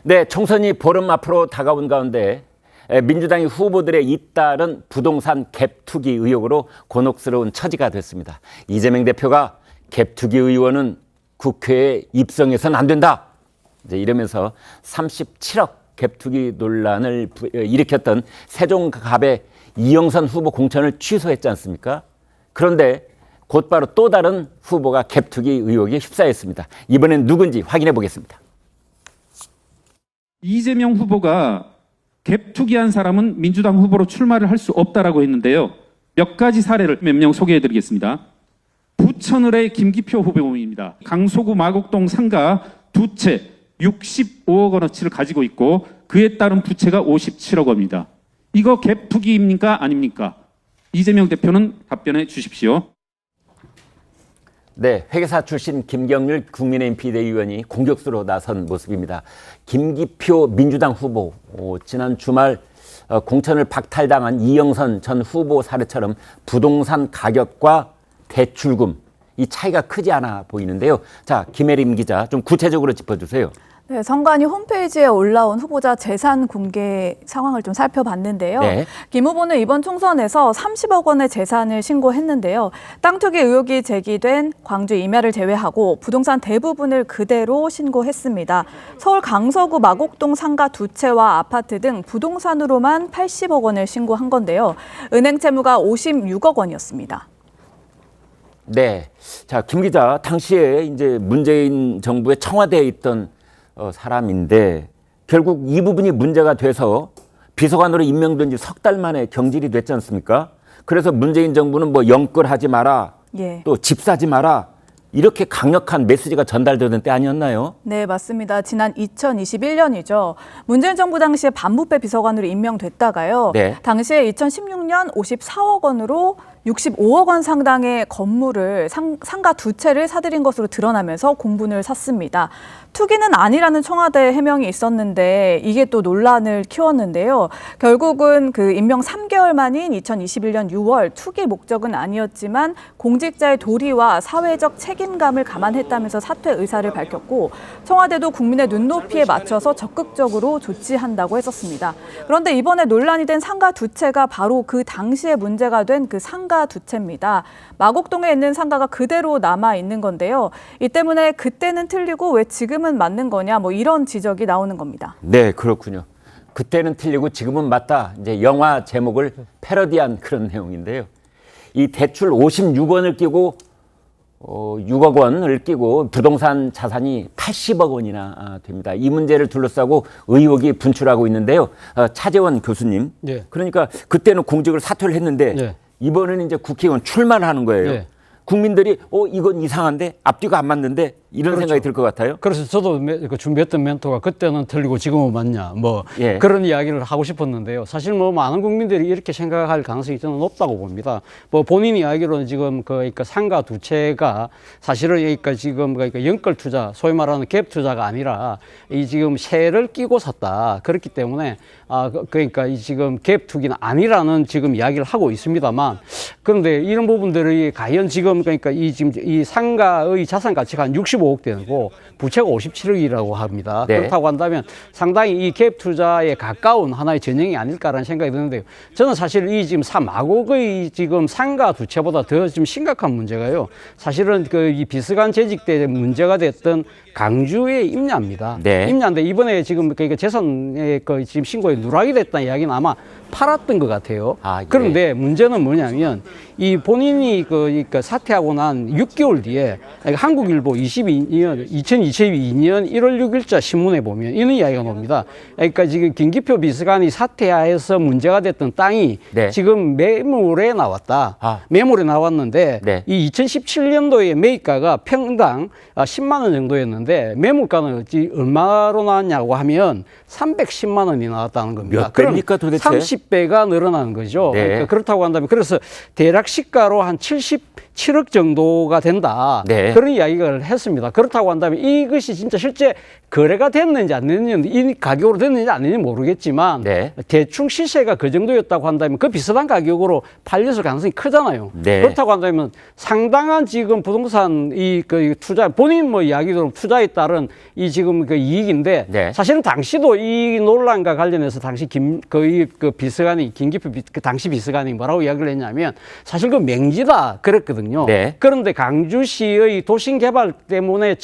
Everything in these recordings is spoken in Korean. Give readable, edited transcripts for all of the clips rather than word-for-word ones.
네, 총선이 보름 앞으로 다가온 가운데 민주당이 후보들의 잇따른 부동산 갭투기 의혹으로 곤혹스러운 처지가 됐습니다. 이재명 대표가 갭투기 의원은 국회에 입성해서는 안 된다. 이제 이러면서 37억 갭투기 논란을 일으켰던 세종갑의 이영선 후보 공천을 취소했지 않습니까? 그런데 곧바로 또 다른 후보가 갭투기 의혹에 휩싸였습니다. 이번엔 누군지 확인해 보겠습니다. 이재명 후보가 갭투기한 사람은 민주당 후보로 출마를 할 수 없다라고 했는데요. 몇 가지 사례를 몇 명 소개해드리겠습니다. 부천을의 김기표 후보입니다. 강서구 마곡동 상가 두 채 65억 원어치를 가지고 있고 그에 따른 부채가 57억 원입니다. 이거 갭투기입니까? 아닙니까? 이재명 대표는 답변해 주십시오. 네, 회계사 출신 김경률 국민의힘 비대위원이 공격수로 나선 모습입니다. 김기표 민주당 후보, 지난 주말 공천을 박탈당한 이영선 전 후보 사례처럼 부동산 가격과 대출금 이 차이가 크지 않아 보이는데요. 자, 김혜림 기자 좀 구체적으로 짚어주세요. 네, 선관위 홈페이지에 올라온 후보자 재산 공개 상황을 좀 살펴봤는데요. 네. 김 후보는 이번 총선에서 30억 원의 재산을 신고했는데요. 땅 투기 의혹이 제기된 광주 임야를 제외하고 부동산 대부분을 그대로 신고했습니다. 서울 강서구 마곡동 상가 두 채와 아파트 등 부동산으로만 80억 원을 신고한 건데요. 은행 채무가 56억 원이었습니다. 네, 자, 김 기자, 당시에 이제 문재인 정부의 청와대에 있던 사람인데 결국 이 부분이 문제가 돼서 비서관으로 임명된 지 석 달 만에 경질이 됐지 않습니까? 그래서 문재인 정부는 뭐 영끌하지 마라, 또 집 사지 마라 이렇게 강력한 메시지가 전달되던 때 아니었나요? 네, 맞습니다. 지난 2021년이죠. 문재인 정부 당시에 반부패 비서관으로 임명됐다가요. 네. 당시에 2016년 54억 원으로 65억 원 상당의 건물을 상가 두 채를 사들인 것으로 드러나면서 공분을 샀습니다. 투기는 아니라는 청와대 해명이 있었는데 이게 또 논란을 키웠는데요. 결국은 그 임명 3개월 만인 2021년 6월 투기 목적은 아니었지만 공직자의 도리와 사회적 책임감을 감안했다면서 사퇴 의사를 밝혔고 청와대도 국민의 눈높이에 맞춰서 적극적으로 조치한다고 했었습니다. 그런데 이번에 논란이 된 상가 두 채가 바로 그 당시에 문제가 된 그 상가 두 채입니다. 마곡동에 있는 상가가 그대로 남아 있는 건데요. 이 때문에 그때는 틀리고 왜 지금은 맞는 거냐 뭐 이런 지적이 나오는 겁니다. 네, 그렇군요. 그때는 틀리고 지금은 맞다. 이제 영화 제목을 패러디한 그런 내용인데요. 이 대출 56원을 끼고 6억 원을 끼고 부동산 자산이 80억 원이나 됩니다. 이 문제를 둘러싸고 의혹이 분출하고 있는데요. 차재원 교수님, 네. 그러니까 그때는 공직을 사퇴를 했는데 네. 이번에는 이제 국회의원 출마를 하는 거예요. 네. 국민들이 이건 이상한데 앞뒤가 안 맞는데 이런 생각이 들 것 같아요. 그래서 저도 준비했던 멘토가 그때는 틀리고 지금은 맞냐 뭐 예. 그런 이야기를 하고 싶었는데요. 사실 뭐 많은 국민들이 이렇게 생각할 가능성이 저는 높다고 봅니다. 뭐 본인 이야기로는 지금 그러니까 상가 두 채가 사실은 그러니까 지금 그러니까 연끌 투자 소위 말하는 갭 투자가 아니라 이 지금 세를 끼고 샀다. 그렇기 때문에 그러니까 이 지금 갭 투기는 아니라는 지금 이야기를 하고 있습니다만 그런데 이런 부분들이 과연 지금 그러니까 이 지금 이 상가의 자산 가치가 한 65억 되고 부채가 57억이라고 합니다. 네. 그렇다고 한다면 상당히 이 갭 투자에 가까운 하나의 전형이 아닐까라는 생각이 드는데요. 저는 사실 이 지금 마곡의 지금 상가 두 채보다 더 지금 심각한 문제가요. 사실은 그 이 비서관 재직 때 문제가 됐던 강주의 임야입니다. 네. 임야인데 이번에 지금 그러니까 재산에 그 지금 신고에 누락이 됐다는 이야기는 아마 팔았던 것 같아요. 예. 그런데 문제는 뭐냐면 이 본인이 그러니까 사퇴하고 난 6개월 뒤에 한국일보 2022년 1월 6일자 신문에 보면 이런 이야기가 나옵니다. 그러니까 지금 김기표 비서관이 사퇴해서 문제가 됐던 땅이 네. 지금 매물에 나왔다. 매물에 나왔는데 네. 이 2017년도에 매입가가 평당 10만 원 정도였는데 매물가는 얼마로 나왔냐고 하면 310만 원이 나왔다는 겁니다. 몇 배입니까 도대체? 30배가 늘어나는 거죠. 네. 그러니까 그렇다고 한다면 그래서 대략 시가로 한 70 7억 정도가 된다. 네. 그런 이야기를 했습니다. 그렇다고 한다면 이것이 진짜 실제 거래가 됐는지 안 됐는지, 이 가격으로 됐는지 안 됐는지 모르겠지만 네. 대충 시세가 그 정도였다고 한다면 그 비슷한 가격으로 팔렸을 가능성이 크잖아요. 네. 그렇다고 한다면 상당한 지금 부동산 그 투자, 본인 뭐 이야기대로 투자에 따른 이 지금 그 이익인데 네. 사실은 당시도 이 논란과 관련해서 당시 그 비서관이 김기표 그 당시 비서관이 뭐라고 이야기를 했냐면 사실 그 맹지다 그랬거든요. 네. 그런데 강주시의 도심 개발 때문에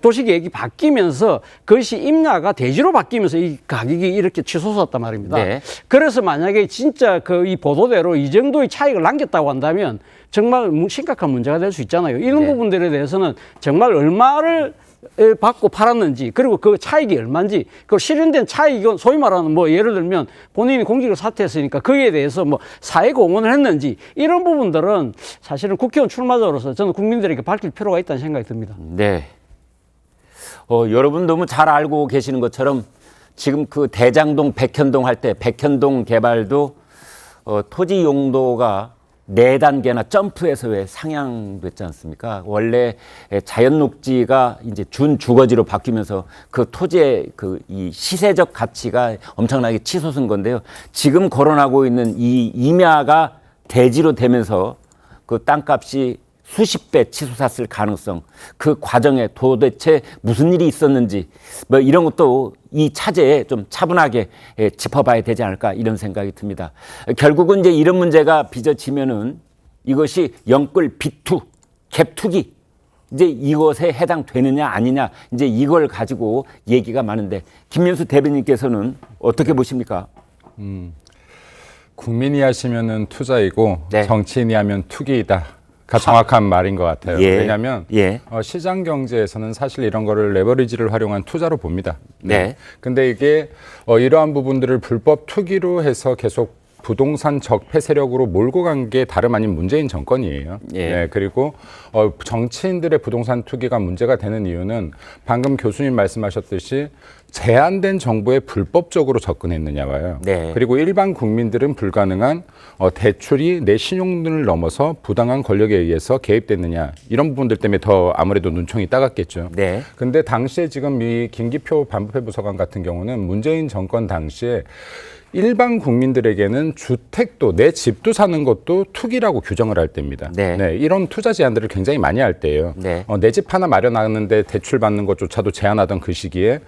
도시계획이 바뀌면서 그것이 임야가 대지로 바뀌면서 이 가격이 이렇게 치솟았단 말입니다. 네. 그래서 만약에 진짜 그 이 보도대로 이 정도의 차익을 남겼다고 한다면 정말 심각한 문제가 될 수 있잖아요. 이런 네. 부분들에 대해서는 정말 얼마를 받고 팔았는지, 그리고 그 차익이 얼마인지, 그 실현된 차익은 소위 말하는 뭐 예를 들면 본인이 공직을 사퇴했으니까 거기에 대해서 뭐 사회 공헌을 했는지, 이런 부분들은 사실은 국회의원 출마자로서 저는 국민들에게 밝힐 필요가 있다는 생각이 듭니다. 네. 여러분 너무 잘 알고 계시는 것처럼 지금 그 대장동, 백현동 할 때 백현동 개발도 토지 용도가 4단계나 점프해서 왜 상향됐지 않습니까? 원래 자연 녹지가 이제 준 주거지로 바뀌면서 그 토지의 이 시세적 가치가 엄청나게 치솟은 건데요. 지금 거론하고 있는 이 임야가 대지로 되면서 그 땅값이 수십 배 치솟았을 가능성, 그 과정에 도대체 무슨 일이 있었는지 뭐 이런 것도 이 차제에 좀 차분하게 짚어봐야 되지 않을까 이런 생각이 듭니다. 결국은 이제 이런 문제가 빚어지면은 이것이 영끌 비투, 갭투기 이제 이것에 해당되느냐 아니냐 이제 이걸 가지고 얘기가 많은데 김민수 대변인께서는 어떻게 보십니까? 국민이 하시면은 투자이고 네. 정치인이 하면 투기이다. 가 정확한 말인 것 같아요. 예. 왜냐하면 예. 시장 경제에서는 사실 이런 거를 레버리지를 활용한 투자로 봅니다. 네. 근데 이게 이러한 부분들을 불법 투기로 해서 계속 부동산 적폐 세력으로 몰고 간 게 다름 아닌 문재인 정권이에요. 예. 네, 그리고 정치인들의 부동산 투기가 문제가 되는 이유는 방금 교수님 말씀하셨듯이 제한된 정보에 불법적으로 접근했느냐 봐요. 네. 그리고 일반 국민들은 불가능한 대출이 내 신용을 넘어서 부당한 권력에 의해서 개입됐느냐 이런 부분들 때문에 더 아무래도 눈총이 따갑겠죠. 네. 근데 당시에 지금 이 김기표 반부패 부서관 같은 경우는 문재인 정권 당시에 일반 국민들에게는 주택도 내 집도 사는 것도 투기라고 규정을 할 때입니다. 네. 이런 투자 제한들을 굉장히 많이 할 때예요. 네. 내 집 하나 마련하는데 대출 받는 것조차도 제한하던 그 시기에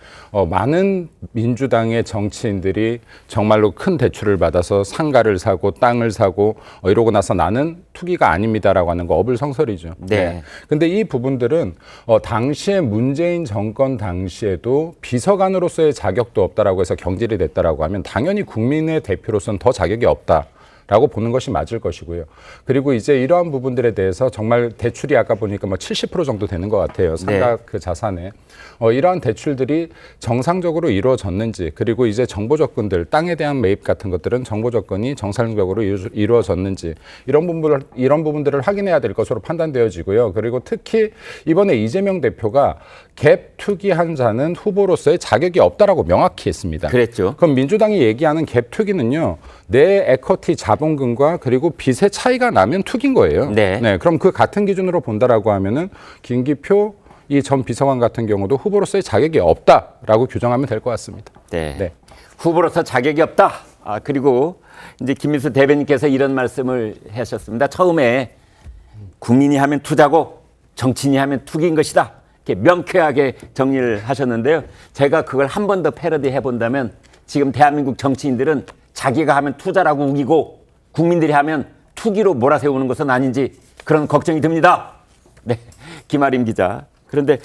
많은 민주당의 정치인들이 정말로 큰 대출을 받아서 상가를 사고 땅을 사고 이러고 나서 나는 투기가 아닙니다라고 하는 거 어불성설이죠. 네. 근데 이 부분들은 당시에 문재인 정권 당시에도 비서관으로서의 자격도 없다라고 해서 경질이 됐다라고 하면 당연히 국민의 대표로서는 더 자격이 없다라고 보는 것이 맞을 것이고요. 그리고 이제 이러한 부분들에 대해서 정말 대출이 아까 보니까 뭐 70% 정도 되는 것 같아요. 상가 그 자산에. 이러한 대출들이 정상적으로 이루어졌는지, 그리고 이제 정보 접근들, 땅에 대한 매입 같은 것들은 정보 접근이 정상적으로 이루어졌는지 이런 부분들을 확인해야 될 것으로 판단되어지고요. 그리고 특히 이번에 이재명 대표가 갭 투기한 자는 후보로서의 자격이 없다라고 명확히 했습니다. 그랬죠. 그럼 민주당이 얘기하는 갭 투기는요, 내 에쿼티 자본금과 그리고 빚의 차이가 나면 투기인 거예요. 네. 그럼 그 같은 기준으로 본다라고 하면은 김기표 이 전 비서관 같은 경우도 후보로서의 자격이 없다라고 규정하면 될 것 같습니다. 네. 네. 후보로서 자격이 없다. 그리고 이제 김민수 대변인께서 이런 말씀을 하셨습니다. 처음에 국민이 하면 투자고 정치인이 하면 투기인 것이다. 이렇게 명쾌하게 정리를 하셨는데요. 제가 그걸 한 번 더 패러디 해본다면 지금 대한민국 정치인들은 자기가 하면 투자라고 우기고 국민들이 하면 투기로 몰아세우는 것은 아닌지 그런 걱정이 듭니다. 네, 김아림 기자. 그런데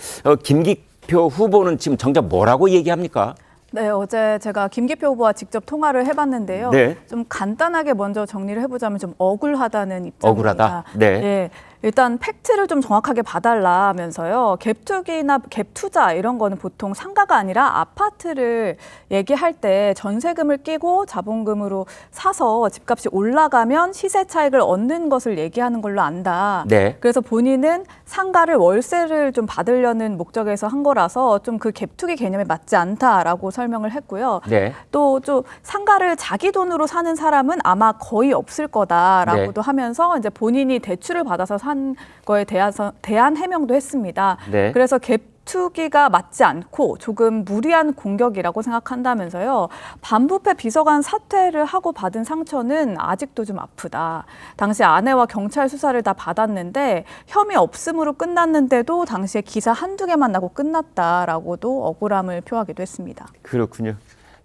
김기표 후보는 지금 정작 뭐라고 얘기합니까? 네, 어제 제가 김기표 후보와 직접 통화를 해봤는데요. 네. 좀 간단하게 먼저 정리를 해보자면 좀 억울하다는 입장입니다. 억울하다? 네. 예, 일단 팩트를 좀 정확하게 봐달라면서요. 갭투기나 갭투자 이런 거는 보통 상가가 아니라 아파트를 얘기할 때 전세금을 끼고 자본금으로 사서 집값이 올라가면 시세 차익을 얻는 것을 얘기하는 걸로 안다. 네. 그래서 본인은 상가를 월세를 좀 받으려는 목적에서 한 거라서 좀 그 갭투기 개념에 맞지 않다라고 설명을 했고요. 네. 또 좀 상가를 자기 돈으로 사는 사람은 아마 거의 없을 거다라고도 네. 하면서 이제 본인이 대출을 받아서 한 거에 대한 해명도 했습니다. 네. 그래서 갭투기가 맞지 않고 조금 무리한 공격이라고 생각한다면서요. 반부패 비서관 사퇴를 하고 받은 상처는 아직도 좀 아프다. 당시 아내와 경찰 수사를 다 받았는데 혐의 없음으로 끝났는데도 당시에 기사 한두 개만 나고 끝났다라고도 억울함을 표하기도 했습니다. 그렇군요.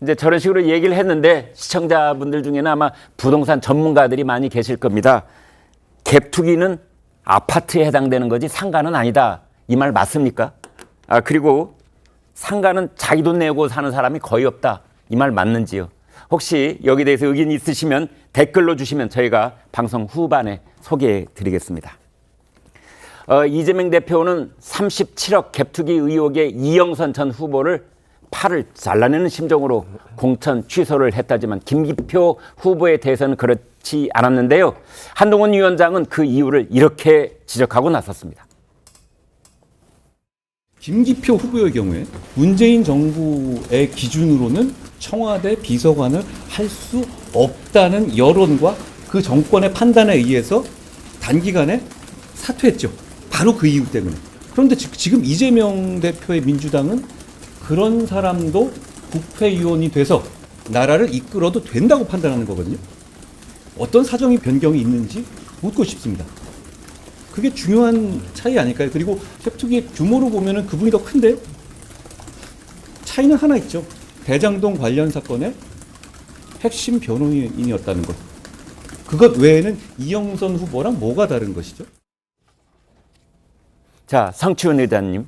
이제 저런 식으로 얘기를 했는데 시청자분들 중에는 아마 부동산 전문가들이 많이 계실 겁니다. 갭투기는 아파트에 해당되는 거지 상가는 아니다. 이 말 맞습니까? 그리고 상가는 자기 돈 내고 사는 사람이 거의 없다. 이 말 맞는지요? 혹시 여기에 대해서 의견 있으시면 댓글로 주시면 저희가 방송 후반에 소개해 드리겠습니다. 이재명 대표는 37억 갭투기 의혹의 이영선 전 후보를 팔을 잘라내는 심정으로 공천 취소를 했다지만 김기표 후보에 대해서는 그렇지 않았는데요. 한동훈 위원장은 그 이유를 이렇게 지적하고 나섰습니다. 김기표 후보의 경우에 문재인 정부의 기준으로는 청와대 비서관을 할 수 없다는 여론과 그 정권의 판단에 의해서 단기간에 사퇴했죠. 바로 그 이유 때문에. 그런데 지금 이재명 대표의 민주당은 그런 사람도 국회의원이 돼서 나라를 이끌어도 된다고 판단하는 거거든요. 어떤 사정이 변경이 있는지 묻고 싶습니다. 그게 중요한 차이 아닐까요? 그리고 갭투기의 규모로 보면은 그분이 더 큰데요. 차이는 하나 있죠. 대장동 관련 사건의 핵심 변호인이었다는 것. 그것 외에는 이영선 후보랑 뭐가 다른 것이죠? 자, 성치훈 의장님.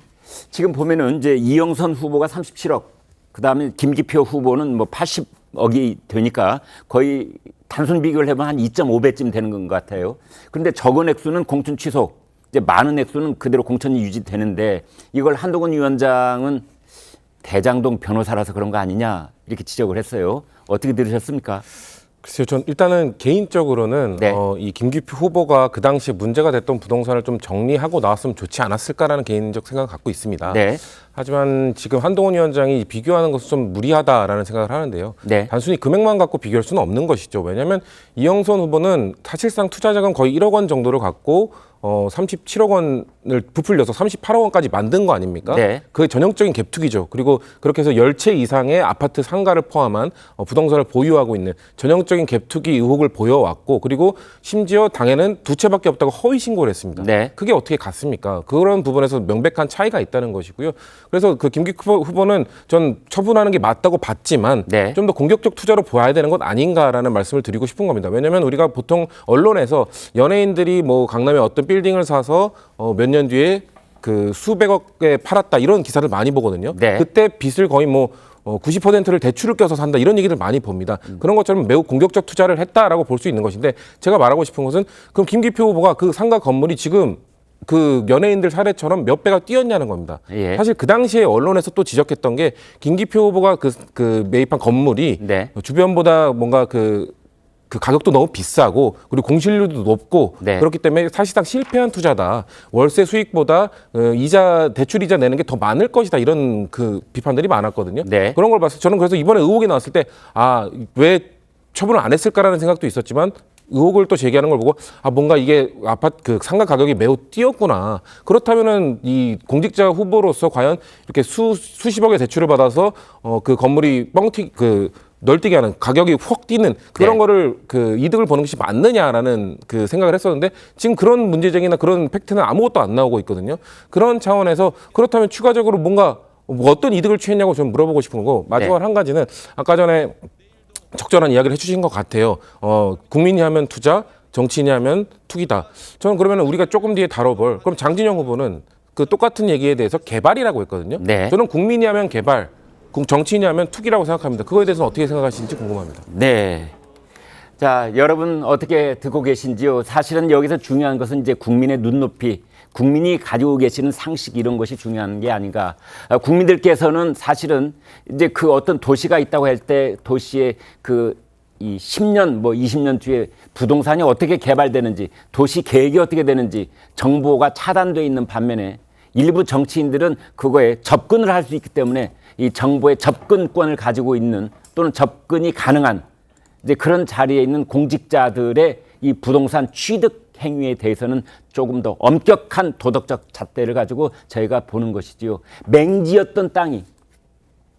지금 보면은 이제 이영선 후보가 37억, 그 다음에 김기표 후보는 뭐 80억이 되니까 거의 단순 비교를 해보면 한 2.5배쯤 되는 것 같아요. 그런데 적은 액수는 공천 취소, 이제 많은 액수는 그대로 공천이 유지되는데 이걸 한동훈 위원장은 대장동 변호사라서 그런 거 아니냐 이렇게 지적을 했어요. 어떻게 들으셨습니까? 글쎄요, 전 일단은 개인적으로는 네. 이 김기표 후보가 그 당시 문제가 됐던 부동산을 좀 정리하고 나왔으면 좋지 않았을까라는 개인적 생각을 갖고 있습니다. 네. 하지만 지금 한동훈 위원장이 비교하는 것은 좀 무리하다라는 생각을 하는데요. 네. 단순히 금액만 갖고 비교할 수는 없는 것이죠. 왜냐하면 이영선 후보는 사실상 투자자금 거의 1억 원 정도를 갖고 37억 원을 부풀려서 38억 원까지 만든 거 아닙니까? 네. 그게 전형적인 갭투기죠. 그리고 그렇게 해서 10채 이상의 아파트 상가를 포함한 부동산을 보유하고 있는 전형적인 갭투기 의혹을 보여왔고, 그리고 심지어 당에는 2채밖에 없다고 허위 신고를 했습니다. 네. 그게 어떻게 갔습니까? 그런 부분에서 명백한 차이가 있다는 것이고요. 그래서 그 김기표 후보는 전 처분하는 게 맞다고 봤지만 네. 좀 더 공격적 투자로 보아야 되는 것 아닌가라는 말씀을 드리고 싶은 겁니다. 왜냐하면 우리가 보통 언론에서 연예인들이 뭐 강남에 어떤 빌딩을 사서 몇 년 뒤에 그 수백억에 팔았다 이런 기사를 많이 보거든요. 네. 그때 빚을 거의 뭐 90%를 대출을 껴서 산다 이런 얘기를 많이 봅니다. 그런 것처럼 매우 공격적 투자를 했다라고 볼 수 있는 것인데, 제가 말하고 싶은 것은 그럼 김기표 후보가 그 상가 건물이 지금 그 연예인들 사례처럼 몇 배가 뛰었냐는 겁니다. 예. 사실 그 당시에 언론에서 또 지적했던 게 김기표 후보가 그 매입한 건물이 네. 주변보다 뭔가 그 가격도 너무 비싸고 그리고 공실률도 높고 네. 그렇기 때문에 사실상 실패한 투자다. 월세 수익보다 대출 이자 내는 게 더 많을 것이다. 이런 그 비판들이 많았거든요. 네. 그런 걸 봤을 때 저는 그래서 이번에 의혹이 나왔을 때 왜 처분을 안 했을까라는 생각도 있었지만, 의혹을 또 제기하는 걸 보고 뭔가 이게 아파트 그 상가 가격이 매우 뛰었구나. 그렇다면은 이 공직자 후보로서 과연 이렇게 수십억의 대출을 받아서 그 건물이 널뛰게 하는 가격이 확 뛰는 그런 네. 거를 그 이득을 보는 것이 맞느냐라는 그 생각을 했었는데, 지금 그런 문제쟁이나 그런 팩트는 아무것도 안 나오고 있거든요. 그런 차원에서 그렇다면 추가적으로 뭔가 어떤 이득을 취했냐고 좀 물어보고 싶은 거고, 마지막으로 네. 한 가지는 아까 전에 적절한 이야기를 해주신 것 같아요. 국민이 하면 투자, 정치인이 하면 투기다. 저는 그러면 우리가 조금 뒤에 다뤄볼, 그럼 장진영 후보는 그 똑같은 얘기에 대해서 개발이라고 했거든요. 네. 저는 국민이 하면 개발, 정치인이 하면 투기라고 생각합니다. 그거에 대해서는 어떻게 생각하시는지 궁금합니다. 네. 자, 여러분 어떻게 듣고 계신지요? 사실은 여기서 중요한 것은 이제 국민의 눈높이, 국민이 가지고 계시는 상식 이런 것이 중요한 게 아닌가. 국민들께서는 사실은 이제 그 어떤 도시가 있다고 할 때 도시의 이 10년, 20년 뒤에 부동산이 어떻게 개발되는지, 도시 계획이 어떻게 되는지 정보가 차단되어 있는 반면에 일부 정치인들은 그거에 접근을 할 수 있기 때문에 이 정보의 접근권을 가지고 있는, 또는 접근이 가능한 이제 그런 자리에 있는 공직자들의 이 부동산 취득 행위에 대해서는 조금 더 엄격한 도덕적 잣대를 가지고 저희가 보는 것이지요. 맹지였던 땅이,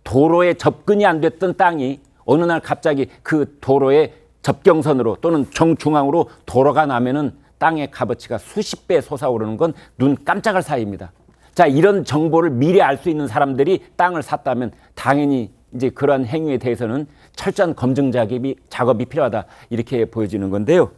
도로에 접근이 안 됐던 땅이 어느 날 갑자기 그 도로의 접경선으로 또는 정중앙으로 도로가 나면은 땅의 값어치가 수십 배 솟아오르는 건 눈 깜짝할 사이입니다. 자, 이런 정보를 미리 알 수 있는 사람들이 땅을 샀다면 당연히 이제 그러한 행위에 대해서는 철저한 검증 작업이 필요하다, 이렇게 보여지는 건데요.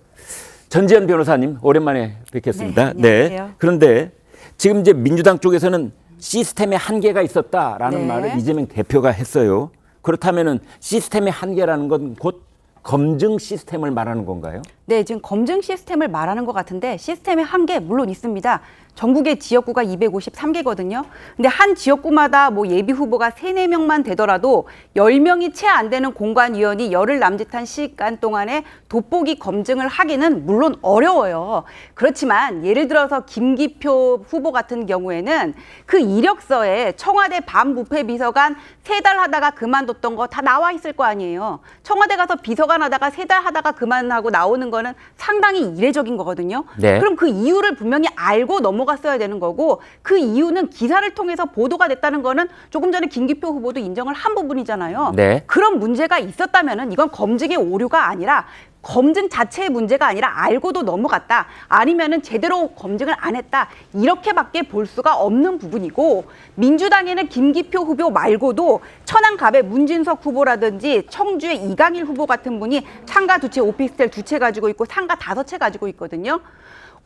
전지현 변호사님, 오랜만에 뵙겠습니다. 네, 안녕하세요. 그런데 지금 이제 민주당 쪽에서는 시스템에 한계가 있었다라는 네. 말을 이재명 대표가 했어요. 그렇다면은 시스템의 한계라는 건 곧 검증 시스템을 말하는 건가요? 네, 지금 검증 시스템을 말하는 것 같은데 시스템의 한계 물론 있습니다. 전국의 지역구가 253개거든요. 근데 한 지역구마다 뭐 예비 후보가 3, 4명만 되더라도 10명이 채 안 되는 공관위원이 열흘 남짓한 시간 동안에 돋보기 검증을 하기는 물론 어려워요. 그렇지만 예를 들어서 김기표 후보 같은 경우에는 그 이력서에 청와대 반부패 비서관 3달 하다가 그만뒀던 거 다 나와 있을 거 아니에요. 청와대 가서 비서관 하다가 3달 하다가 그만하고 나오는 거는 상당히 이례적인 거거든요. 네. 그럼 그 이유를 분명히 알고 넘어갔어야 되는 거고, 그 이유는 기사를 통해서 보도가 됐다는 거는 조금 전에 김기표 후보도 인정을 한 부분이잖아요. 네. 그런 문제가 있었다면은 이건 검증의 오류가 아니라 검증 자체의 문제가 아니라 알고도 넘어갔다, 아니면은 제대로 검증을 안 했다, 이렇게밖에 볼 수가 없는 부분이고, 민주당에는 김기표 후보 말고도 천안갑의 문진석 후보라든지 청주의 이강일 후보 같은 분이 상가 2채, 오피스텔 2채 가지고 있고 상가 5채 가지고 있거든요.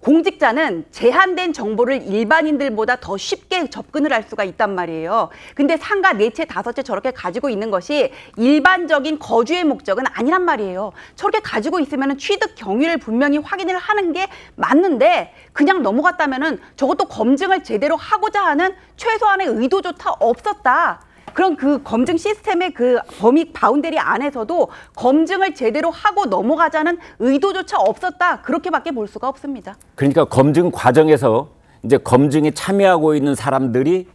공직자는 제한된 정보를 일반인들보다 더 쉽게 접근을 할 수가 있단 말이에요. 근데 상가 4채, 5채 저렇게 가지고 있는 것이 일반적인 거주의 목적은 아니란 말이에요. 저렇게 가지고 있으면 취득 경위를 분명히 확인을 하는 게 맞는데 그냥 넘어갔다면은 저것도 검증을 제대로 하고자 하는 최소한의 의도조차 없었다. 그런 그 검증 시스템의 그 범위 바운더리 안에서도 검증을 제대로 하고 넘어가자는 의도조차 없었다, 그렇게밖에 볼 수가 없습니다. 그러니까 검증 과정에서 이제 검증에 참여하고 있는 사람들이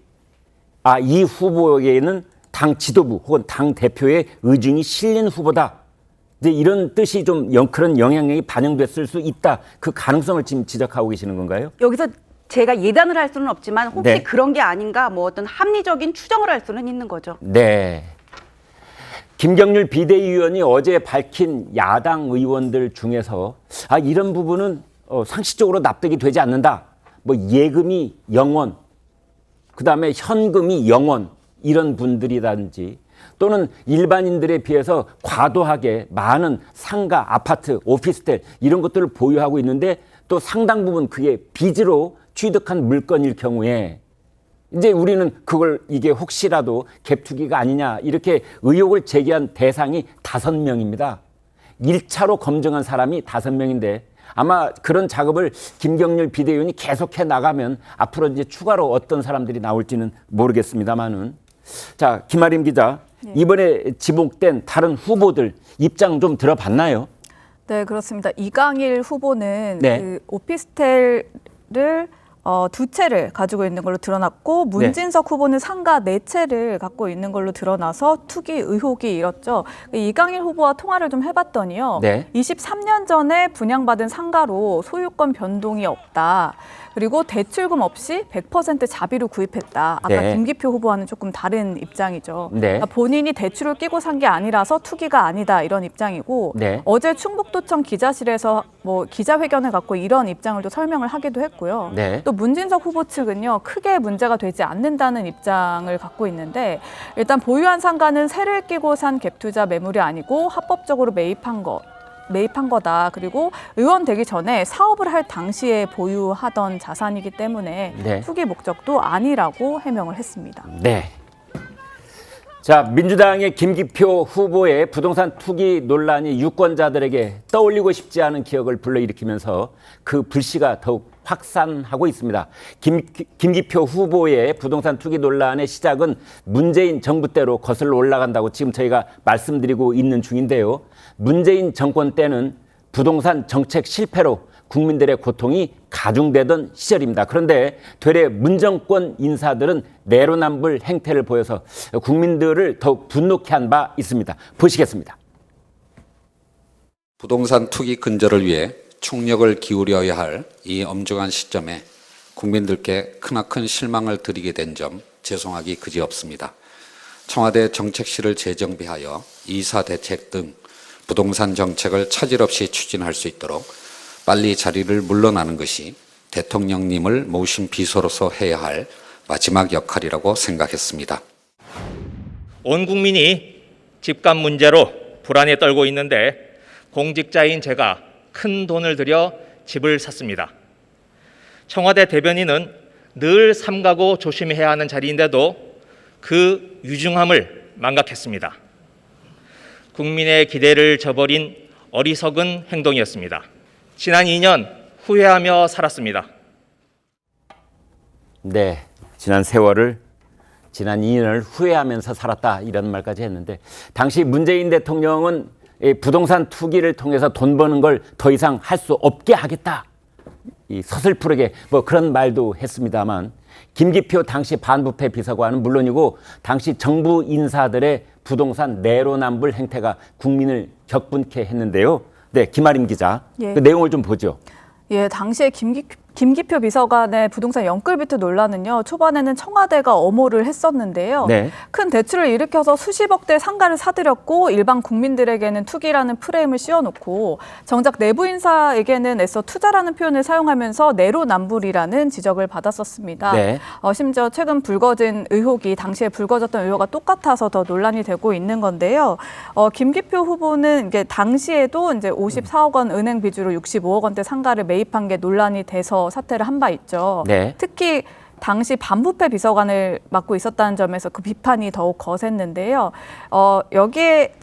이 후보에게는 당 지도부 혹은 당 대표의 의중이 실린 후보다, 이제 이런 뜻이 좀 그런 영향력이 반영됐을 수 있다, 그 가능성을 지금 지적하고 계시는 건가요? 여기서 제가 예단을 할 수는 없지만 혹시 네. 그런 게 아닌가, 뭐 어떤 합리적인 추정을 할 수는 있는 거죠. 네. 김경률 비대위원이 어제 밝힌 야당 의원들 중에서 이런 부분은 상식적으로 납득이 되지 않는다. 뭐 예금이 0원, 그다음에 현금이 0원, 이런 분들이라든지, 또는 일반인들에 비해서 과도하게 많은 상가, 아파트, 오피스텔 이런 것들을 보유하고 있는데 또 상당 부분 그게 빚으로 취득한 물건일 경우에 이제 우리는 그걸 이게 혹시라도 갭투기가 아니냐, 이렇게 의혹을 제기한 대상이 5명입니다. 1차로 검증한 사람이 5명인데 아마 그런 작업을 김경률 비대위원이 계속해 나가면 앞으로 이제 추가로 어떤 사람들이 나올지는 모르겠습니다만은, 자, 김아림 기자, 이번에 지목된 다른 후보들 입장 좀 들어봤나요? 네, 그렇습니다. 이강일 후보는 네. 그 오피스텔을 2채를 가지고 있는 걸로 드러났고, 문진석 후보는 상가 4채를 갖고 있는 걸로 드러나서 투기 의혹이 일었죠. 이강일 후보와 통화를 좀 해봤더니요. 네. 23년 전에 분양받은 상가로 소유권 변동이 없다. 그리고 대출금 없이 100% 자비로 구입했다. 아까 네. 김기표 후보와는 조금 다른 입장이죠. 네. 그러니까 본인이 대출을 끼고 산 게 아니라서 투기가 아니다, 이런 입장이고, 네. 어제 충북도청 기자실에서 뭐 기자회견을 갖고 이런 입장을 또 설명을 하기도 했고요. 네. 또 문진석 후보 측은요, 크게 문제가 되지 않는다는 입장을 갖고 있는데, 일단 보유한 상가는 세를 끼고 산 갭투자 매물이 아니고 합법적으로 매입한 거다. 그리고 의원 되기 전에 사업을 할 당시에 보유하던 자산이기 때문에 네. 투기 목적도 아니라고 해명을 했습니다. 네. 자, 민주당의 김기표 후보의 부동산 투기 논란이 유권자들에게 떠올리고 싶지 않은 기억을 불러일으키면서 그 불씨가 더욱 확산하고 있습니다. 김기표 후보의 부동산 투기 논란의 시작은 문재인 정부 때로 거슬러 올라간다고 지금 저희가 말씀드리고 있는 중인데요. 문재인 정권 때는 부동산 정책 실패로 국민들의 고통이 가중되던 시절입니다. 그런데 되레 문정권 인사들은 내로남불 행태를 보여서 국민들을 더욱 분노케 한 바 있습니다. 보시겠습니다. 부동산 투기 근절을 위해 총력을 기울여야 할 이 엄중한 시점에 국민들께 크나큰 실망을 드리게 된 점 죄송하기 그지없습니다. 청와대 정책실을 재정비하여 이사 대책 등 부동산 정책을 차질 없이 추진할 수 있도록 빨리 자리를 물러나는 것이 대통령님을 모신 비서로서 해야 할 마지막 역할이라고 생각했습니다. 온 국민이 집값 문제로 불안에 떨고 있는데 공직자인 제가 큰 돈을 들여 집을 샀습니다. 청와대 대변인은 늘 삼가고 조심해야 하는 자리인데도 그 유중함을 망각했습니다. 국민의 기대를 저버린 어리석은 행동이었습니다. 지난 2년 후회하며 살았습니다. 네, 지난 세월을 지난 2년을 후회하면서 살았다 이런 말까지 했는데 당시 문재인 대통령은 이 부동산 투기를 통해서 돈 버는 걸 더 이상 할 수 없게 하겠다. 이 서슬프르게 뭐 그런 말도 했습니다만 김기표 당시 반부패 비서관은 물론이고 당시 정부 인사들의 부동산 내로남불 행태가 국민을 격분케 했는데요. 네, 김아림 기자. 예. 그 내용을 좀 보죠. 예, 당시에 김기표 비서관의 부동산 연끌비트 논란은요, 초반에는 청와대가 엄호를 했었는데요. 네. 큰 대출을 일으켜서 수십억 대 상가를 사들였고 일반 국민들에게는 투기라는 프레임을 씌워놓고 정작 내부 인사에게는 애써 투자라는 표현을 사용하면서 내로남불이라는 지적을 받았었습니다. 네. 심지어 최근 불거진 의혹이 당시에 불거졌던 의혹과 똑같아서 더 논란이 되고 있는 건데요. 김기표 후보는 이게 당시에도 이제 54억 원 은행 빚으로 65억 원대 상가를 매입한 게 논란이 돼서 사퇴를 한 바 있죠. 네. 특히 당시 반부패 비서관을 맡고 있었다는 점에서 그 비판이 더욱 거셌는데요. 여기에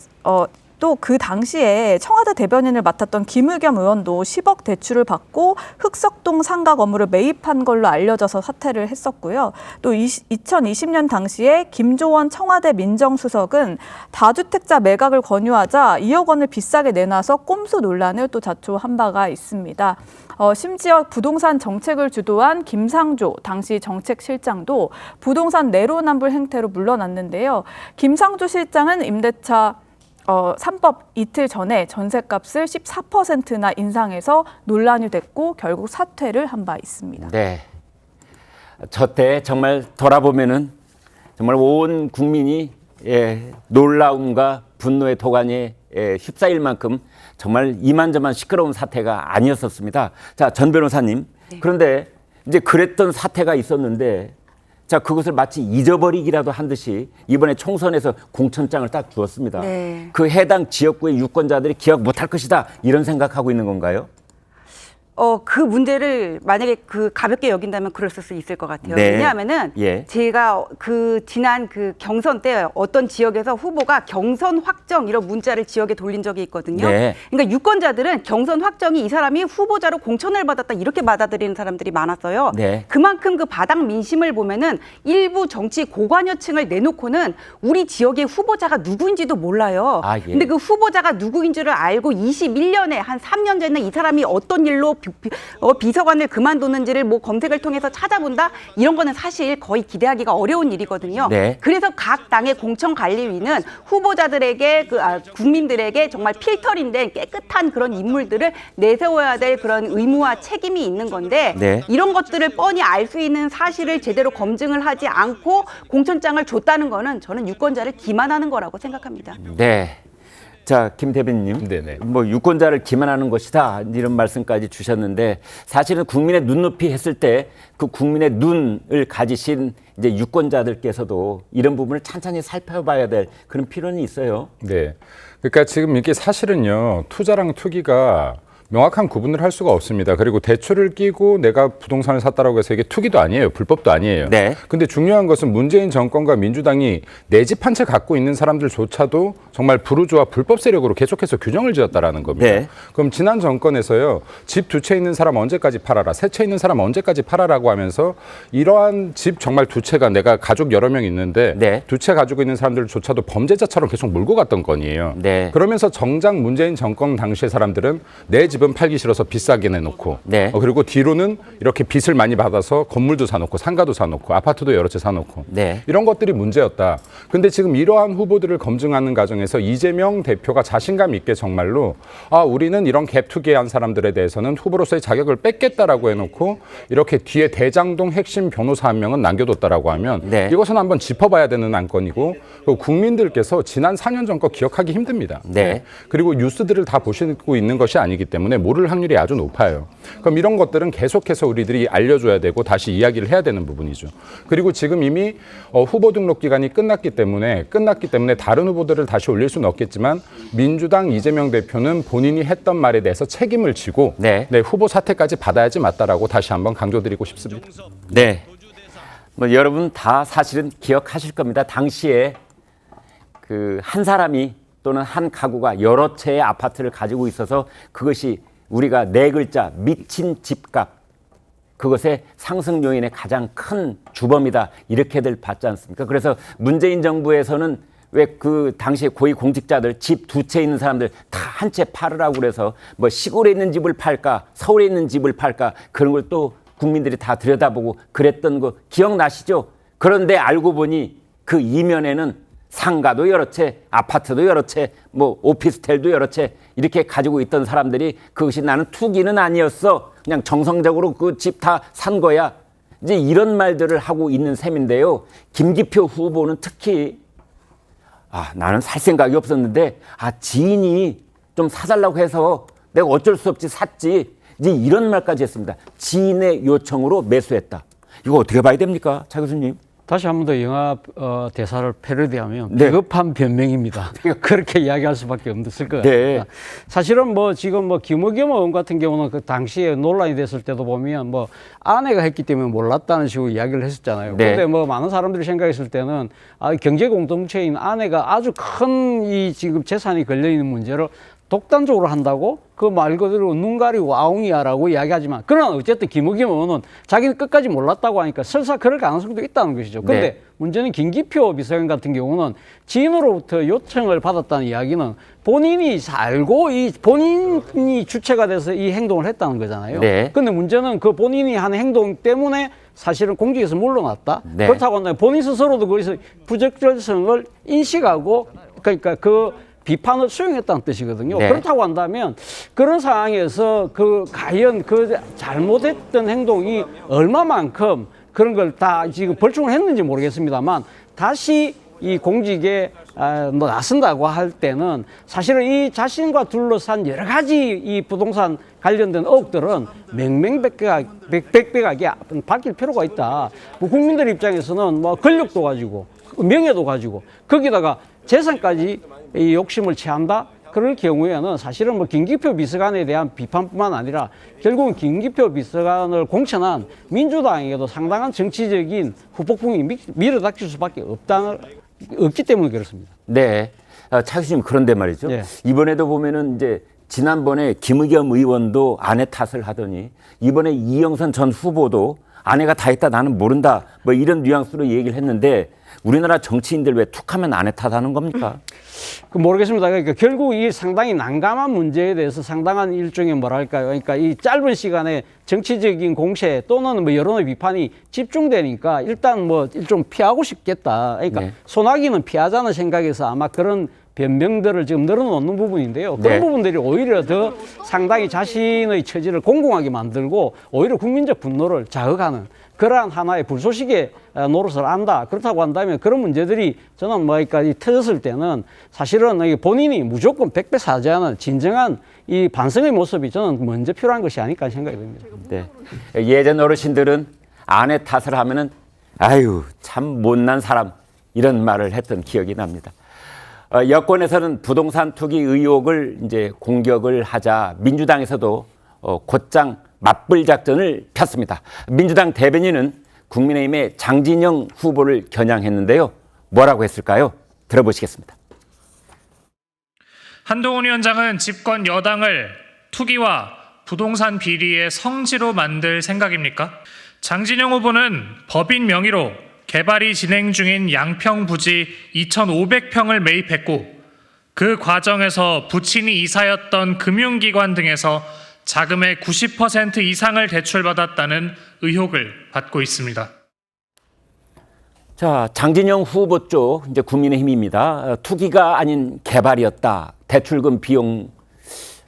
또 그 당시에 청와대 대변인을 맡았던 김의겸 의원도 10억 대출을 받고 흑석동 상가 건물을 매입한 걸로 알려져서 사퇴를 했었고요. 또 2020년 당시에 김조원 청와대 민정수석은 다주택자 매각을 권유하자 2억 원을 비싸게 내놔서 꼼수 논란을 또 자초한 바가 있습니다. 심지어 부동산 정책을 주도한 김상조 당시 정책실장도 부동산 내로남불 행태로 물러났는데요. 김상조 실장은 임대차 3법 이틀 전에 전셋값을 14%나 인상해서 논란이 됐고 결국 사퇴를 한 바 있습니다. 네. 저때 정말 돌아보면은 정말 온 국민이 놀라움과 분노의 도가니에 휩싸일 만큼 정말 이만저만 시끄러운 사태가 아니었었습니다. 자, 전 변호사님. 네. 그런데 이제 그랬던 사태가 있었는데 자, 그것을 마치 잊어버리기라도 한 듯이 이번에 총선에서 공천장을 딱 주었습니다. 네. 그 해당 지역구의 유권자들이 기억 못할 것이다 이런 생각하고 있는 건가요? 그 문제를 만약에 가볍게 여긴다면 그럴 수 있을 것 같아요. 네. 왜냐하면은 예. 제가 지난 경선 때 어떤 지역에서 후보가 경선 확정 이런 문자를 지역에 돌린 적이 있거든요. 네. 그러니까 유권자들은 경선 확정이 이 사람이 후보자로 공천을 받았다 이렇게 받아들이는 사람들이 많았어요. 네. 그만큼 그 바닥 민심을 보면은 일부 정치 고관여층을 내놓고는 우리 지역의 후보자가 누구인지도 몰라요. 아, 예. 근데 그 후보자가 누구인 줄을 알고 21년에 한 3년 전에 이 사람이 어떤 일로 비서관을 그만뒀는지를 뭐 검색을 통해서 찾아본다 이런 거는 사실 거의 기대하기가 어려운 일이거든요. 네. 그래서 각 당의 공천관리위는 후보자들에게 국민들에게 정말 필터링된 깨끗한 그런 인물들을 내세워야 될 그런 의무와 책임이 있는 건데 네. 이런 것들을 뻔히 알 수 있는 사실을 제대로 검증을 하지 않고 공천장을 줬다는 거는 저는 유권자를 기만하는 거라고 생각합니다. 네. 자, 김 대변인님, 네네. 뭐 유권자를 기만하는 것이다 이런 말씀까지 주셨는데 사실은 국민의 눈높이 했을 때 그 국민의 눈을 가지신 이제 유권자들께서도 이런 부분을 찬찬히 살펴봐야 될 그런 필요는 있어요. 네. 그러니까 지금 이게 사실은요, 투자랑 투기가 명확한 구분을 할 수가 없습니다. 그리고 대출을 끼고 내가 부동산을 샀다라고 해서 이게 투기도 아니에요. 불법도 아니에요. 네. 근데 중요한 것은 문재인 정권과 민주당이 내 집 한 채 갖고 있는 사람들조차도 정말 부르주아 불법 세력으로 계속해서 규정을 지었다라는 겁니다. 네. 그럼 지난 정권에서요, 집 두 채 있는 사람 언제까지 팔아라, 세 채 있는 사람 언제까지 팔아라고 하면서 이러한 집 정말 두 채가 내가 가족 여러 명 있는데 네. 두 채 가지고 있는 사람들조차도 범죄자처럼 계속 몰고 갔던 건이에요. 네. 그러면서 정작 문재인 정권 당시의 사람들은 내 집은 집은 팔기 싫어서 비싸게 내놓고 네. 그리고 뒤로는 이렇게 빚을 많이 받아서 건물도 사놓고 상가도 사놓고 아파트도 여러 채 사놓고 네. 이런 것들이 문제였다. 근데 지금 이러한 후보들을 검증하는 과정에서 이재명 대표가 자신감 있게 정말로 우리는 이런 갭 투기한 사람들에 대해서는 후보로서의 자격을 뺏겠다라고 해놓고 이렇게 뒤에 대장동 핵심 변호사 한 명은 남겨뒀다라고 하면 네. 이것은 한번 짚어봐야 되는 안건이고 국민들께서 지난 4년 전 거 기억하기 힘듭니다. 네. 그리고 뉴스들을 다 보시고 있는 것이 아니기 때문에 모를 확률이 아주 높아요. 그럼 이런 것들은 계속해서 우리들이 알려줘야 되고 다시 이야기를 해야 되는 부분이죠. 그리고 지금 이미 후보 등록 기간이 끝났기 때문에 다른 후보들을 다시 올릴 수는 없겠지만 민주당 이재명 대표는 본인이 했던 말에 대해서 책임을 지고 네. 후보 사퇴까지 받아야지 맞다라고 다시 한번 강조드리고 싶습니다. 네. 뭐 여러분 다 사실은 기억하실 겁니다. 당시에 그 한 사람이 또는 한 가구가 여러 채의 아파트를 가지고 있어서 그것이 우리가 네 글자 미친 집값, 그것의 상승 요인의 가장 큰 주범이다, 이렇게들 봤지 않습니까? 그래서 문재인 정부에서는 왜 그 당시에 고위 공직자들 집 두 채 있는 사람들 다 한 채 팔으라고 그래서 뭐 시골에 있는 집을 팔까 서울에 있는 집을 팔까 그런 걸 또 국민들이 다 들여다보고 그랬던 거 기억나시죠? 그런데 알고 보니 그 이면에는 상가도 여러 채, 아파트도 여러 채, 뭐 오피스텔도 여러 채 이렇게 가지고 있던 사람들이 그것이 나는 투기는 아니었어, 그냥 정성적으로 그 집 다 산 거야, 이제 이런 말들을 하고 있는 셈인데요. 김기표 후보는 특히 나는 살 생각이 없었는데 지인이 좀 사달라고 해서 내가 어쩔 수 없이 샀지, 이제 이런 말까지 했습니다. 지인의 요청으로 매수했다. 이거 어떻게 봐야 됩니까, 차 교수님? 다시 한 번 더 영화 대사를 패러디하면 네. 비겁한 변명입니다. 그렇게 이야기할 수밖에 없을 것 네. 같습니다. 사실은 뭐 지금 뭐 김의겸 의원 같은 경우는 그 당시에 논란이 됐을 때도 보면 뭐 아내가 했기 때문에 몰랐다는 식으로 이야기를 했었잖아요. 네. 그런데 뭐 많은 사람들이 생각했을 때는 경제 공동체인 아내가 아주 큰 이 지금 재산이 걸려 있는 문제를 독단적으로 한다고 그 말 그대로 눈 가리고 아웅이야라고 이야기하지만, 그러나 어쨌든 김의겸 의원은 자기는 끝까지 몰랐다고 하니까 설사 그럴 가능성도 있다는 것이죠. 그런데 네. 문제는 김기표 비서관 같은 경우는 지인으로부터 요청을 받았다는 이야기는 본인이 알고 본인이 주체가 돼서 이 행동을 했다는 거잖아요. 네. 근데 문제는 그 본인이 한 행동 때문에 사실은 공직에서 물러났다. 네. 그렇다고 한다면 본인 스스로도 거기서 부적절성을 인식하고 그러니까 그 비판을 수용했다는 뜻이거든요. 네. 그렇다고 한다면 그런 상황에서 과연 그 잘못했던 행동이 얼마만큼 그런 걸 다 지금 벌충을 했는지 모르겠습니다만 다시 이 공직에 나선다고 할 때는 사실은 이 자신과 둘러싼 여러 가지 이 부동산 관련된 의혹들은 맹맹백백하게 바뀔 필요가 있다. 뭐 국민들 입장에서는 뭐 권력도 가지고 명예도 가지고 거기다가 재산까지 이 욕심을 취한다? 그럴 경우에는 사실은 뭐 김기표 비서관에 대한 비판뿐만 아니라 결국은 김기표 비서관을 공천한 민주당에게도 상당한 정치적인 후폭풍이 밀어닥칠 수밖에 없기 때문에 그렇습니다. 네. 차 교수님, 그런데 말이죠. 예. 이번에도 보면은 이제 지난번에 김의겸 의원도 아내 탓을 하더니 이번에 이영선 전 후보도 아내가 다 했다 나는 모른다 뭐 이런 뉘앙스로 얘기를 했는데 우리나라 정치인들 왜 툭하면 아내 탓하는 겁니까? 모르겠습니다. 그러니까 결국 이 상당히 난감한 문제에 대해서 상당한 일종의 뭐랄까요. 그러니까 이 짧은 시간에 정치적인 공세 또는 뭐 여론의 비판이 집중되니까 일단 뭐 좀 피하고 싶겠다. 그러니까 네. 소나기는 피하자는 생각에서 아마 그런 변명들을 지금 늘어놓는 부분인데요. 그런 네. 부분들이 오히려 더 상당히 자신의 처지를 공공하게 만들고 오히려 국민적 분노를 자극하는 그러한 하나의 불쏘시개 노릇을 한다. 그렇다고 한다면 그런 문제들이 저는 터졌을 때는 사실은 본인이 무조건 백배사죄하는 진정한 이 반성의 모습이 저는 먼저 필요한 것이 아닐까 생각이 듭니다. 네. 예전 어르신들은 아내 탓을 하면은 아유 참 못난 사람 이런 말을 했던 기억이 납니다. 여권에서는 부동산 투기 의혹을 이제 공격을 하자 민주당에서도 곧장 맞불 작전을 폈습니다. 민주당 대변인은 국민의힘의 장진영 후보를 겨냥했는데요. 뭐라고 했을까요? 들어보시겠습니다. 한동훈 위원장은 집권 여당을 투기와 부동산 비리의 성지로 만들 생각입니까? 장진영 후보는 법인 명의로 개발이 진행 중인 양평 부지 2,500평을 매입했고 그 과정에서 부친이 이사였던 금융기관 등에서 자금의 90% 이상을 대출받았다는 의혹을 받고 있습니다. 자, 장진영 후보 쪽 이제 국민의힘입니다. 투기가 아닌 개발이었다. 대출금 비용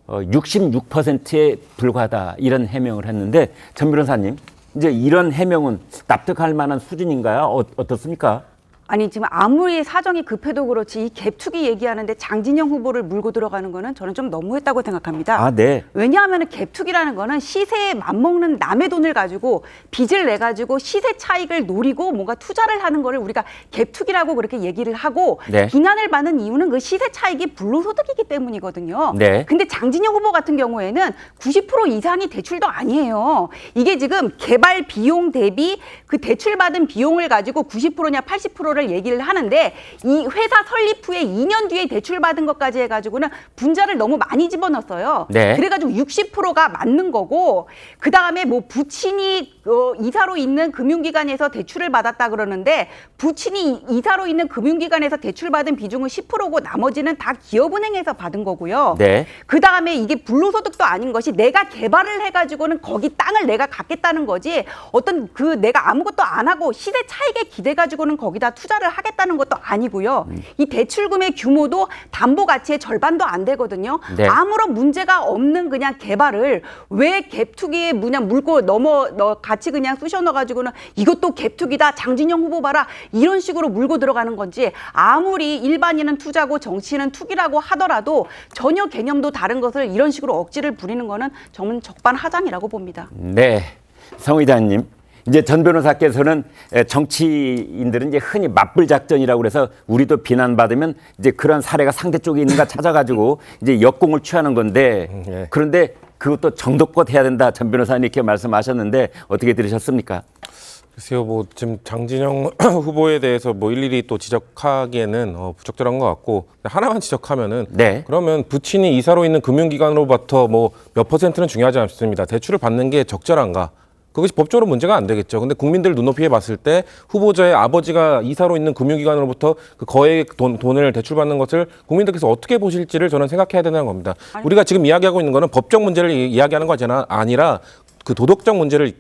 66%에 불과하다. 이런 해명을 했는데 전 변호사님, 이제 이런 해명은 납득할 만한 수준인가요? 어떻습니까? 아니 지금 아무리 사정이 급해도 그렇지 이 갭투기 얘기하는데 장진영 후보를 물고 들어가는 거는 저는 좀 너무했다고 생각합니다. 아, 네. 왜냐하면 갭투기라는 거는 시세에 맞먹는 남의 돈을 가지고 빚을 내 가지고 시세 차익을 노리고 뭔가 투자를 하는 거를 우리가 갭투기라고 그렇게 얘기를 하고 네. 비난을 받는 이유는 그 시세 차익이 불로소득이기 때문이거든요. 네. 근데 장진영 후보 같은 경우에는 90% 이상이 대출도 아니에요. 이게 지금 개발 비용 대비 그 대출받은 비용을 가지고 90%냐 80%를 얘기를 하는데 이 회사 설립 후에 2년 뒤에 대출받은 것까지 해가지고는 분자를 너무 많이 집어넣었어요. 네. 그래가지고 60%가 맞는 거고 그 다음에 뭐 부친이 이사로 있는 금융기관에서 대출을 받았다 그러는데 부친이 이사로 있는 금융기관에서 대출받은 비중은 10%고 나머지는 다 기업은행에서 받은 거고요. 네. 그 다음에 이게 불로소득도 아닌 것이 내가 개발을 해가지고는 거기 땅을 내가 갖겠다는 거지 어떤 그 내가 아무것도 안 하고 시세 차익에 기대가지고는 거기다 투자를 하겠다는 것도 아니고요. 이 대출금의 규모도 담보 가치의 절반도 안 되거든요. 네. 아무런 문제가 없는 그냥 개발을 왜 갭투기에 물고 같이 그냥 쑤셔 넣어가지고는 이것도 갭투기다. 장진영 후보 봐라. 이런 식으로 물고 들어가는 건지 아무리 일반인은 투자고 정치는 투기라고 하더라도 전혀 개념도 다른 것을 이런 식으로 억지를 부리는 거는 저는 적반하장이라고 봅니다. 네. 성 의장님. 이제 전 변호사께서는 정치인들은 이제 흔히 맞불 작전이라고 그래서 우리도 비난받으면 이제 그런 사례가 상대 쪽에 있는가 찾아가지고 이제 역공을 취하는 건데 그런데 그것도 정도껏 해야 된다. 전 변호사님 이렇게 말씀하셨는데 어떻게 들으셨습니까? 글쎄요, 뭐 지금 장진영 후보에 대해서 뭐 일일이 또 지적하기에는 부적절한 것 같고 하나만 지적하면은 네. 그러면 부친이 이사로 있는 금융기관으로부터 뭐 몇 %는 중요하지 않습니다. 대출을 받는 게 적절한가? 그것이 법적으로 문제가 안 되겠죠. 근데 국민들 눈높이에 봤을 때 후보자의 아버지가 이사로 있는 금융기관으로부터 그 거액 돈을 대출받는 것을 국민들께서 어떻게 보실지를 저는 생각해야 된다는 겁니다. 우리가 지금 이야기하고 있는 거는 법적 문제를 이야기하는 것이 아니라 그 도덕적 문제를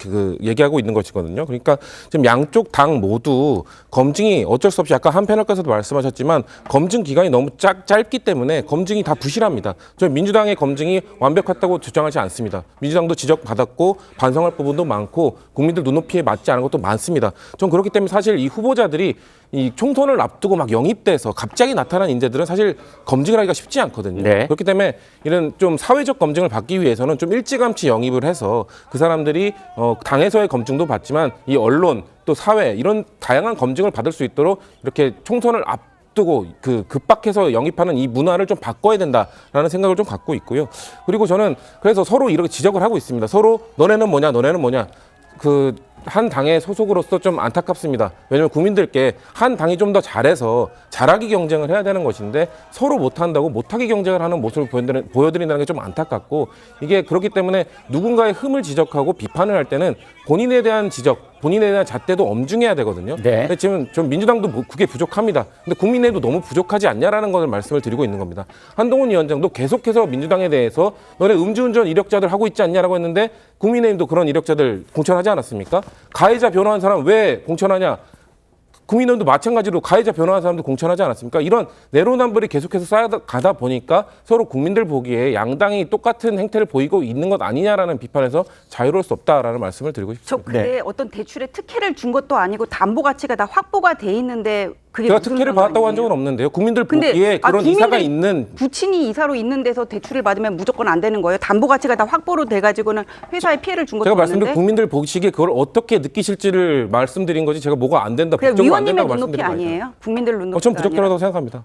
얘기하고 있는 것이거든요. 그러니까 지금 양쪽 당 모두 검증이 어쩔 수 없이 아까 한편을께서도 말씀하셨지만 검증 기간이 너무 짧기 때문에 검증이 다 부실합니다. 저는 민주당의 검증이 완벽하다고 주장하지 않습니다. 민주당도 지적받았고 반성할 부분도 많고 국민들 눈높이에 맞지 않은 것도 많습니다. 전 그렇기 때문에 사실 이 후보자들이 이 총선을 앞두고 막 영입돼서 갑자기 나타난 인재들은 사실 검증을 하기가 쉽지 않거든요. 네. 그렇기 때문에 이런 좀 사회적 검증을 받기 위해서는 좀 일찌감치 영입을 해서 그 사람들이 당에서의 검증도 받지만 이 언론 또 사회 이런 다양한 검증을 받을 수 있도록 이렇게 총선을 앞두고 급박해서 영입하는 이 문화를 좀 바꿔야 된다라는 생각을 좀 갖고 있고요. 그리고 저는 그래서 서로 이렇게 지적을 하고 있습니다. 서로 너네는 뭐냐 너네는 뭐냐 한 당의 소속으로서 좀 안타깝습니다. 왜냐하면 국민들께 한 당이 좀 더 잘해서 잘하기 경쟁을 해야 되는 것인데 서로 못한다고 못하기 경쟁을 하는 모습을 보여드린다는 게 좀 안타깝고 이게 그렇기 때문에 누군가의 흠을 지적하고 비판을 할 때는 본인에 대한 지적, 본인에 대한 잣대도 엄중해야 되거든요. 네. 근데 지금 좀 민주당도 그게 부족합니다. 근데 국민의힘도 너무 부족하지 않냐라는 것을 말씀을 드리고 있는 겁니다. 한동훈 위원장도 계속해서 민주당에 대해서 너네 음주운전 이력자들 하고 있지 않냐라고 했는데 국민의힘도 그런 이력자들 공천하지 않았습니까? 가해자 변호한 사람 왜 공천하냐? 국민의힘도 마찬가지로 가해자 변호한 사람도 공천하지 않았습니까? 이런 내로남불이 계속해서 쌓여가다 보니까 서로 국민들 보기에 양당이 똑같은 행태를 보이고 있는 것 아니냐라는 비판에서 자유로울 수 없다라는 말씀을 드리고 싶습니다. 저 근데 어떤 대출에 특혜를 준 것도 아니고 담보 가치가 다 확보가 돼 있는데 그게 제가 무슨 특혜를 상관이에요? 받았다고 한 적은 없는데요. 국민들 근데 보기에 그런 국민들 이사가 있는 부친이 이사로 있는 데서 대출을 받으면 무조건 안 되는 거예요. 담보 가치가 다 확보로 돼 가지고는 회사에 피해를 준 것도 제가 없는데. 말씀드린 국민들 보시기에 그걸 어떻게 느끼실지를 말씀드린 거지 제가 뭐가 안 된다, 그냥 법적으로 안 위원님의 된다고 눈높이 말씀드린 거 아니에요? 국민들 눈높이. 전 부적절하다고 생각합니다.